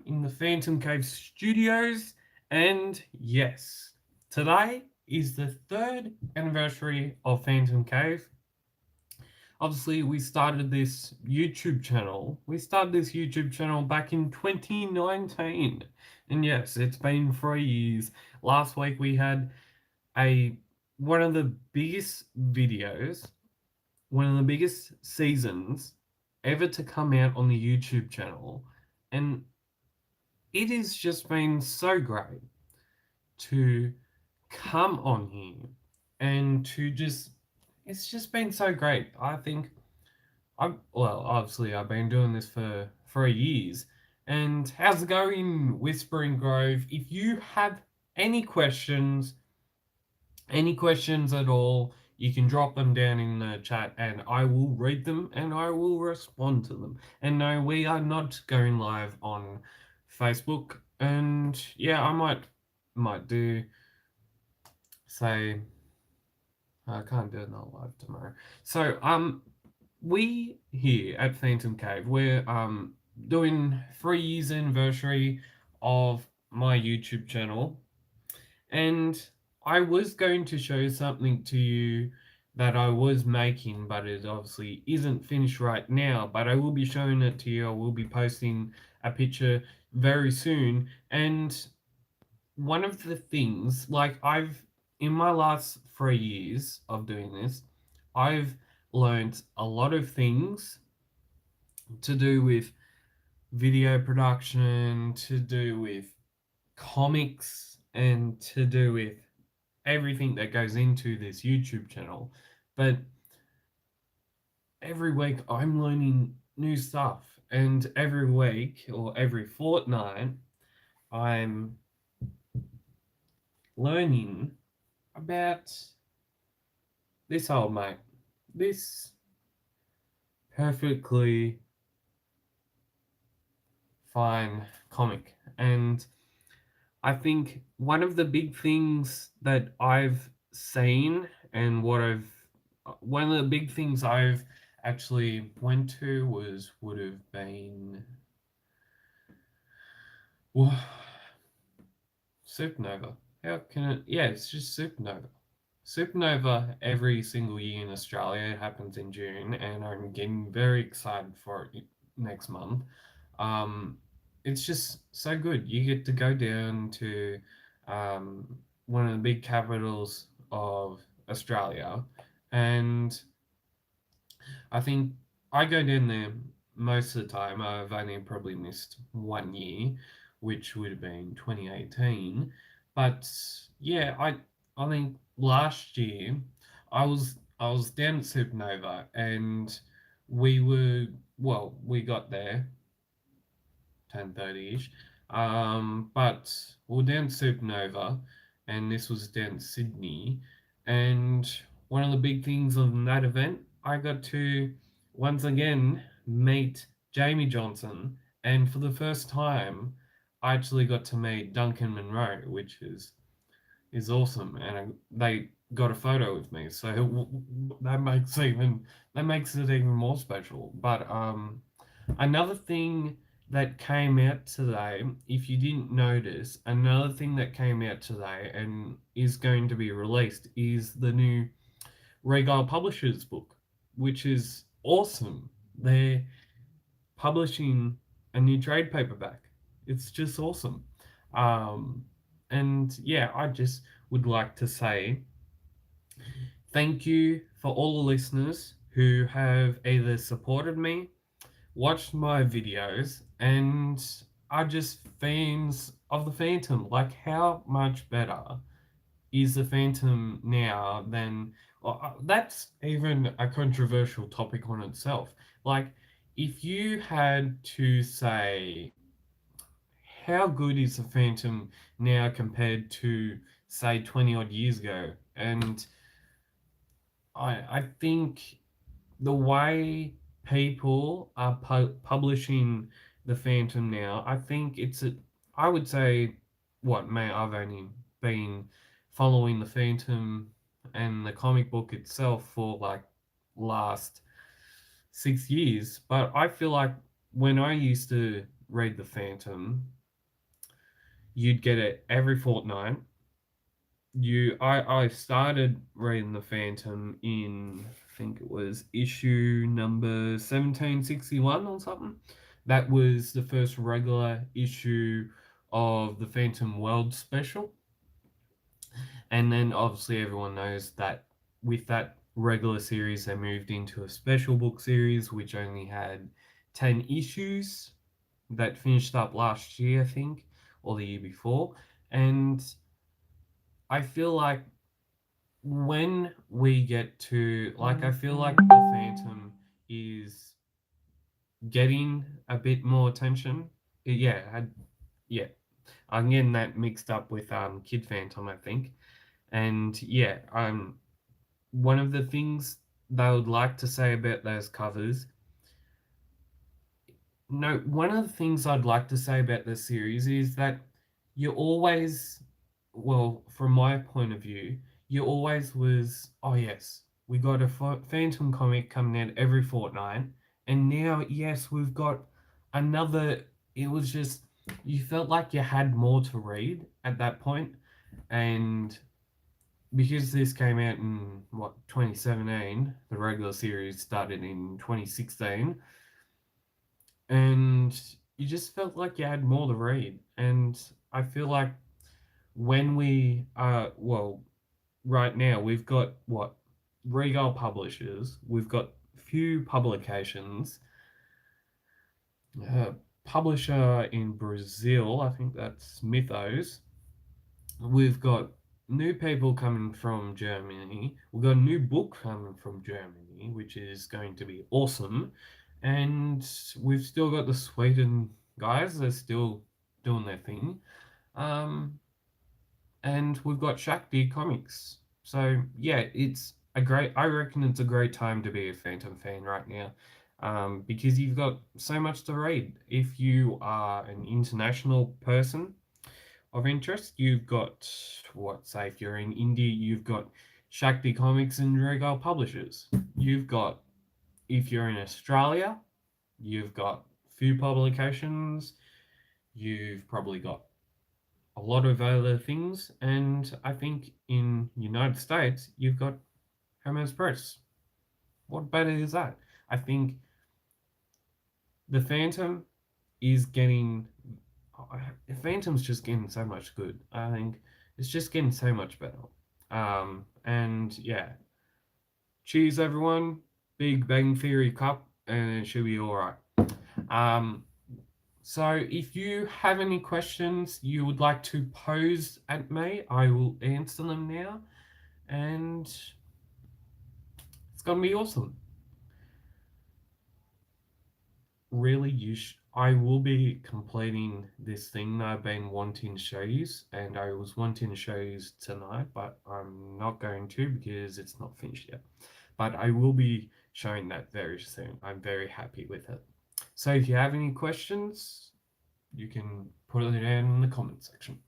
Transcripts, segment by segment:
in the Phantom Cave studios, and yes, today is the third anniversary of Phantom Cave. Obviously, we started this YouTube channel. We started this YouTube channel back in 2019, and yes, it's been 3 years. Last week we had a one of the biggest videos, one of the biggest seasons ever to come out on the YouTube channel, and it has just been so great to come on here and to just it's just been so great. I think obviously I've been doing this for 3 years. And how's it going, Whispering Grove? If you have any questions, any questions at all, you can drop them down in the chat and I will read them and I will respond to them. And no, we are not going live on Facebook. And yeah, I might do say I can't do it not live tomorrow. So we here at Phantom Cave, we're doing 3 years anniversary of my YouTube channel, and I was going to show something to you that I was making, but it obviously isn't finished right now. But I will be showing it to you. I will be posting a picture very soon. And one of the things, like in my last 3 years of doing this, I've learned a lot of things to do with video production, to do with comics, and to do with everything that goes into this YouTube channel. But every week I'm learning new stuff, and every week or every fortnight I'm learning about this old mate, this perfectly fine comic. And I think one of the big things that I've seen and one of the big things I've actually went to would have been well, Supernova. How can it? Yeah, it's just Supernova. Supernova every single year in Australia. It happens in June, and I'm getting very excited for it next month. Um, it's just so good. You get to go down to one of the big capitals of Australia, and I think I go down there most of the time. I've only probably missed 1 year, which would have been 2018. But yeah, I think last year I was down at Supernova and we got there 10:30 ish. But we are down to Supernova, and this was down in Sydney. And one of the big things on that event, I got to once again meet Jamie Johnson, and for the first time, I actually got to meet Duncan Monroe, which is awesome, and they got a photo with me, so that makes it even more special. But another thing that came out today, if you didn't notice, another thing that came out today and is going to be released is the new Regal Publishers book, which is awesome. They're publishing a new trade paperback. It's just awesome. Um, and yeah, I just would like to say thank you for all the listeners who have either supported me, watched my videos, and are just fans of the Phantom. Like, how much better is the Phantom now than. That's even a controversial topic on itself. Like, if you had to say, how good is the Phantom now compared to, say, 20 odd years ago? And I think the way people are publishing the Phantom now, I think I would say, I've only been following the Phantom and the comic book itself for like last 6 years, but I feel like when I used to read the Phantom, you'd get it every fortnight. I started reading the Phantom in, I think it was issue number 1761 or something. That was the first regular issue of the Phantom World special. And then obviously everyone knows that with that regular series, they moved into a special book series which only had 10 issues that finished up last year, I think, or the year before. And I feel like when we get to, like, I feel like the Phantom is getting a bit more attention. Yeah, I'm getting that mixed up with Kid Phantom, I think. And yeah, one of the things that I would like to say about those covers. No, one of the things I'd like to say about this series is that you always, well, from my point of view, you always was, oh yes, we got a Phantom comic coming out every fortnight, and now, yes, we've got another. It was just, you felt like you had more to read at that point, and because this came out in what 2017, the regular series started in 2016, and you just felt like you had more to read. And I feel like when we well, right now we've got what, Regal Publishers, we've got few publications, uh, publisher in Brazil, I think that's Mythos. We've got new people coming from Germany. We've got a new book coming from Germany, which is going to be awesome. And we've still got the Sweden guys, they're still doing their thing. Um, and we've got Shakti Comics. So yeah, I reckon it's a great time to be a Phantom fan right now. Because you've got so much to read. If you are an international person of interest, you've got, what, say if you're in India, you've got Shakti Comics and Regal Publishers. You've got, if you're in Australia, you've got Frew Publications. You've probably got a lot of other things, and I think in United States you've got Hermes Press. What better is that? I think the Phantom is getting. Phantom's just getting so much good. I think it's just getting so much better. And yeah, cheers everyone. Big Bang Theory cup, and it should be all right. Um, so if you have any questions you would like to pose at me, I will answer them now, and it's gonna be awesome. Really, I will be completing this thing that I've been wanting to show you, and I was wanting to show you tonight, but I'm not going to because it's not finished yet. But I will be showing that very soon. I'm very happy with it. So if you have any questions, you can put it down in the comment section.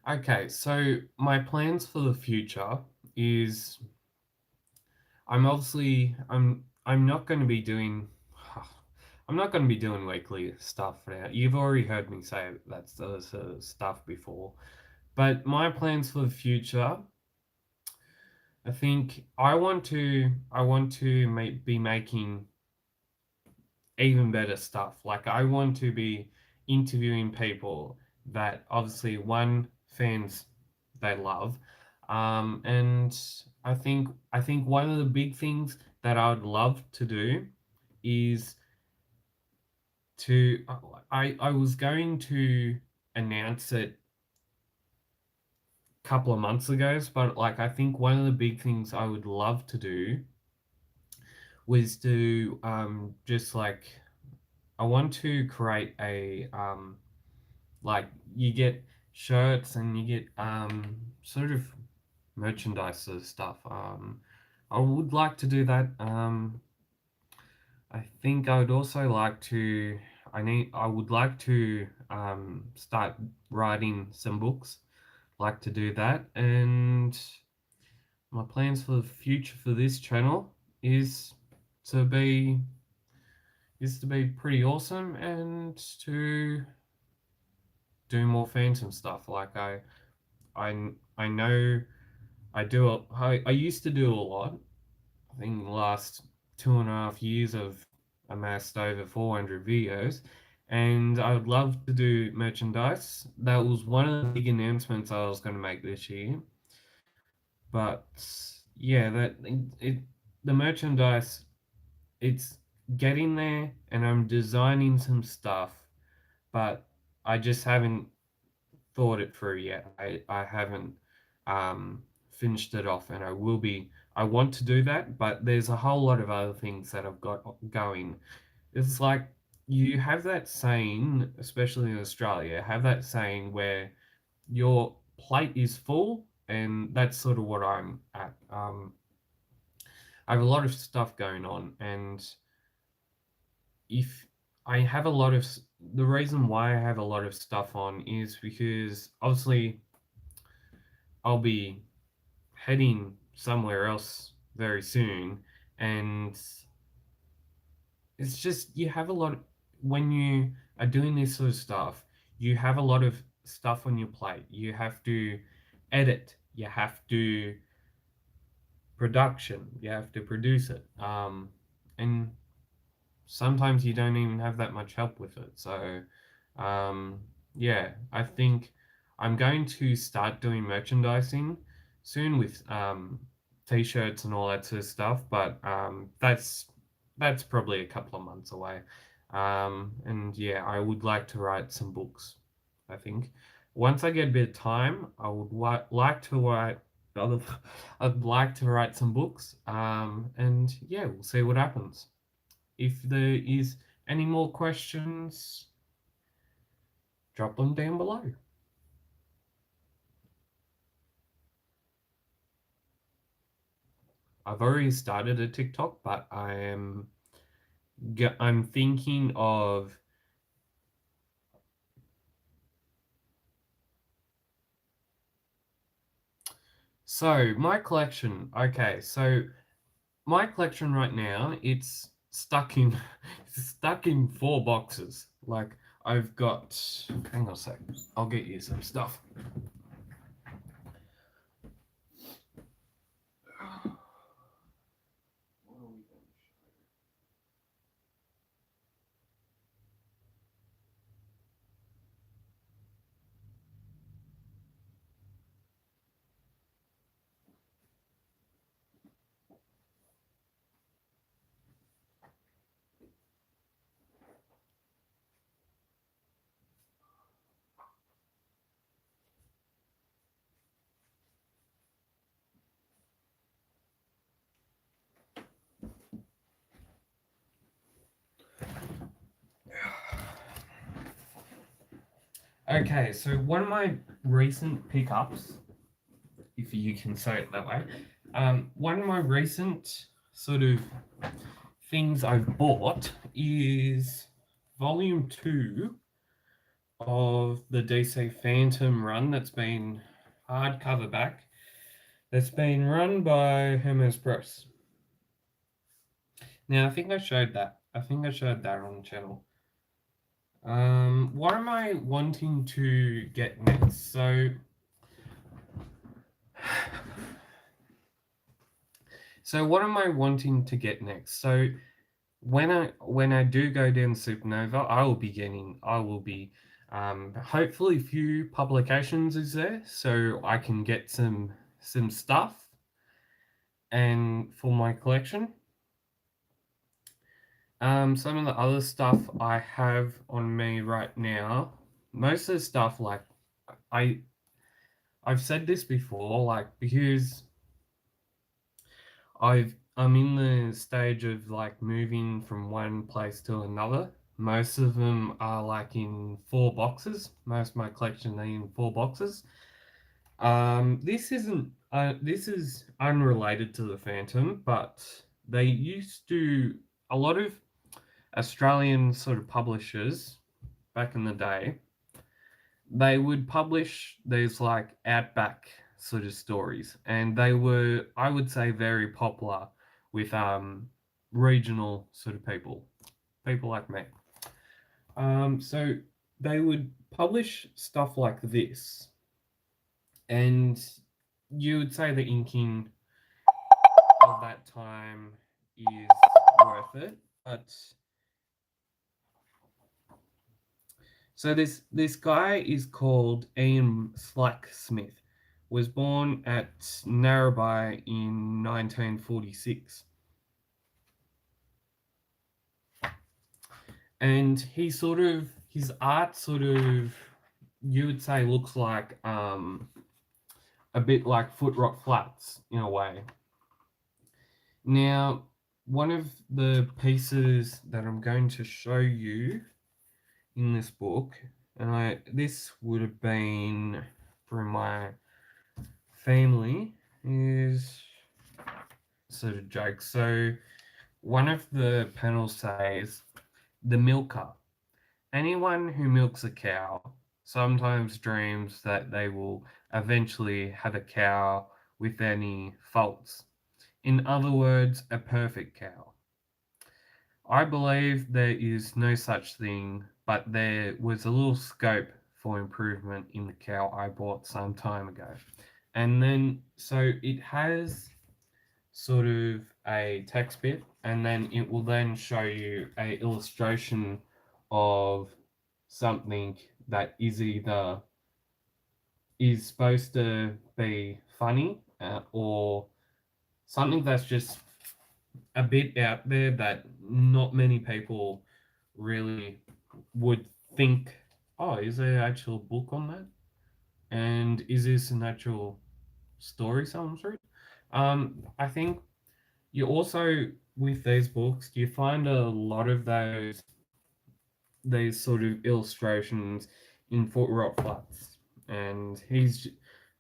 Okay, so my plans for the future is I'm not going to be doing I'm not going to be doing weekly stuff now. You've already heard me say that's the sort of stuff before. But my plans for the future, I think I want to be making even better stuff. Like I want to be interviewing people that obviously one, fans they love, and I think one of the big things that I would love to do is to I was going to announce it a couple of months ago, but like I think one of the big things I would love to do was to just like I want to create a like you get shirts and you get sort of merchandise sort of stuff. I would like to do that. I think I would also like to. I would like to start writing some books. Like to do that, and my plans for the future for this channel is to be pretty awesome and to do more Phantom stuff. Like I know I do. I used to do a lot. I think the last 2.5 years I've amassed over 400 videos, and I would love to do merchandise. That was one of the big announcements I was going to make this year. But yeah, the merchandise, it's getting there, and I'm designing some stuff, but I just haven't thought it through yet. I haven't finished it off, and I will be. I want to do that, but there's a whole lot of other things that I've got going. It's like you have that saying, especially in Australia, have that saying where your plate is full, and that's sort of what I'm at. I have a lot of stuff going on, and if I have a lot of the reason why I have a lot of stuff on is because obviously I'll be heading somewhere else very soon, and it's just you have a lot when you are doing this sort of stuff, you have a lot of stuff on your plate. You have to edit, you have to production, you have to produce it, and sometimes you don't even have that much help with it. So, um, yeah, I think I'm going to start doing merchandising soon with t-shirts and all that sort of stuff. But that's probably a couple of months away. And yeah, I would like to write some books. I think once I get a bit of time, I would like to write. I'd like to write some books. And yeah, we'll see what happens. If there is any more questions, drop them down below. I've already started a TikTok, but I'm thinking of my collection. Okay, so my collection right now, it's stuck in it's stuck in 4 boxes. Like I've got, hang on a sec, I'll get you some stuff. Okay, so one of my recent pickups, if you can say it that way, one of my recent sort of things I've bought is volume 2 of the DC Phantom run that's been hardcover back. That's been run by Hermes Press. Now, I think I showed that. I think I showed that on the channel. What am I wanting to get next? So what am I wanting to get next? So when I do go down Supernova, I will be hopefully Few Publications is there, so I can get some stuff and for my collection. Some of the other stuff I have on me right now, most of the stuff, like I've said this before, like because I'm in the stage of like moving from one place to another. Most of them are like in 4 boxes. Most of my collection are in 4 boxes. This isn't. This is unrelated to the Phantom, but they used to a lot of Australian sort of publishers back in the day. They would publish these like outback sort of stories, and they were, I would say, very popular with regional sort of people like me. So they would publish stuff like this, and you would say the inking of that time is worth it. But so this guy is called Ian Slacksmith, was born at Narrabri in 1946, and his art sort of, you would say, looks like a bit like Foot Rot Flats in a way. Now, one of the pieces that I'm going to show you in this book, and this would have been from my family, is sort of joke. So one of the panels says, "The milker. Anyone who milks a cow sometimes dreams that they will eventually have a cow with any faults. In other words, a perfect cow. I believe there is no such thing, but there was a little scope for improvement in the cow I bought some time ago." And then, so it has sort of a text bit, and then it will then show you a illustration of something that is supposed to be funny, or something that's just a bit out there that not many people really would think, oh, is there an actual book on that? And is this an actual story someone's written? I think you also, with these books, you find a lot of these sort of illustrations in Foot Rot Flats, and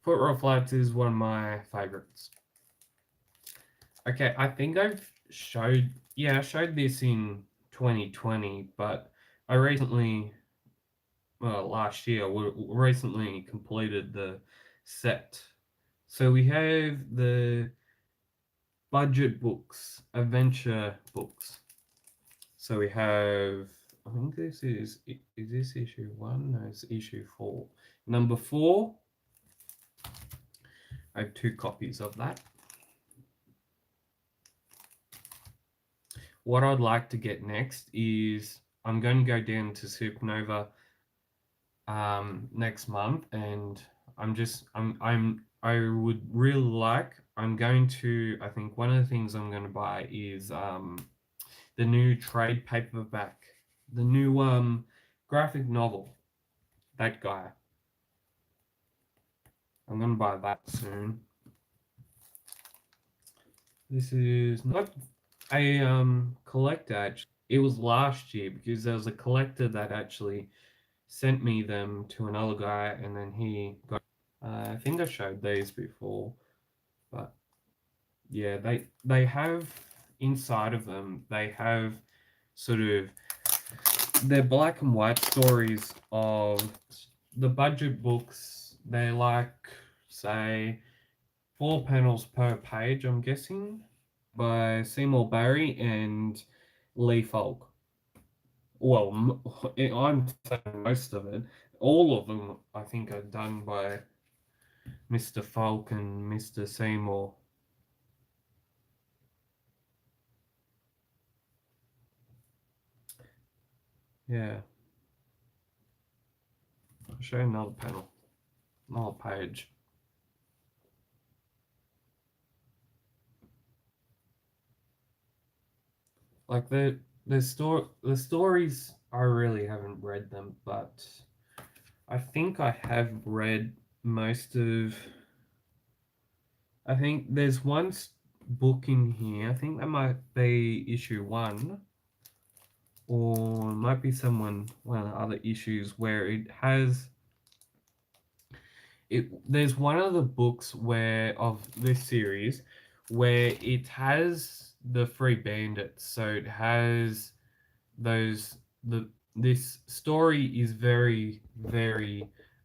Foot Rot Flats is one of my favorites. Okay, I think I showed this in 2020, but I recently, well, last year, we recently completed the set. So we have the budget books, adventure books. So we have, I think is this issue 1? No, it's issue 4. Number 4, I have 2 copies of that. What I'd like to get next is I'm going to go down to Supernova next month, and I would really like, I think one of the things I'm going to buy is the new trade paperback, the new graphic novel, that guy. I'm going to buy that soon. This is not a collector. It was last year, because there was a collector that actually sent me them to another guy, and then he got. I think I showed these before, but yeah, they have inside of them. They have sort of, they're black and white stories of the budget books. They're like, say, 4 panels per page, I'm guessing, by Seymour Barry and Lee Falk. Well, I'm saying most of it. All of them, I think, are done by Mr. Falk and Mr. Seymour. Yeah. I'll show you another panel, another page. Like the stories, I really haven't read them, but I think I have read most of. I think there's one book in here. I think that might be issue 1, or it might be one of the other issues where it has there's one of the books where of this series where it has the three bandits. So it has those the this story is very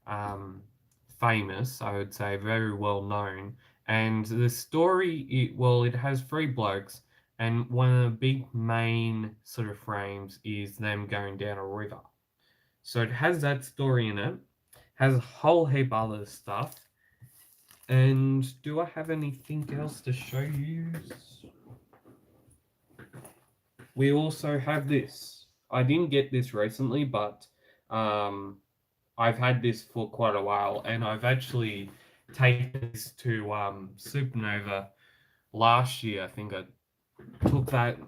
um, famous. I would say very well known. And the story, it has three blokes, and one of the big main sort of frames is them going down a river. So it has that story in it, has a whole heap other stuff. And do I have anything else to show you? We also have this. I didn't get this recently, but um, I've had this for quite a while, and I've actually taken this to Supernova last year. I think I took that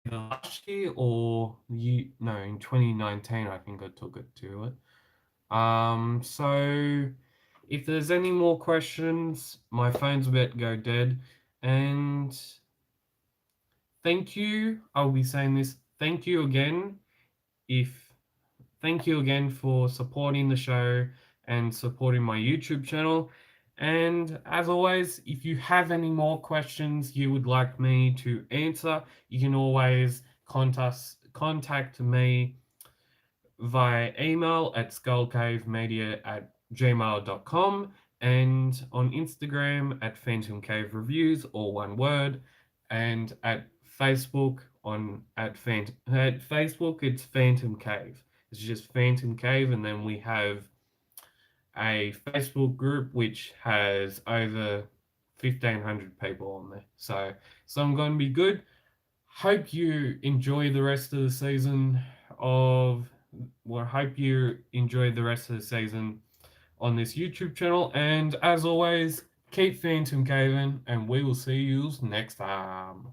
either last year or no, in 2019. I think I took it to it. So if there's any more questions, my phone's about to go dead, and thank you. I'll be saying this. If thank you again for supporting the show and supporting my YouTube channel. And as always, if you have any more questions you would like me to answer, you can always contact me via email at skullcavemedia@gmail.com and on Instagram at PhantomCave Reviews, all one word, and at Facebook at Facebook it's Phantom Cave. It's just Phantom Cave, and then we have a Facebook group which has over 1,500 people on there. So I'm going to be good. Hope you enjoy the rest of the season of well, hope you enjoy the rest of the season on this YouTube channel. And as always, keep Phantom Caving, and we will see you next time.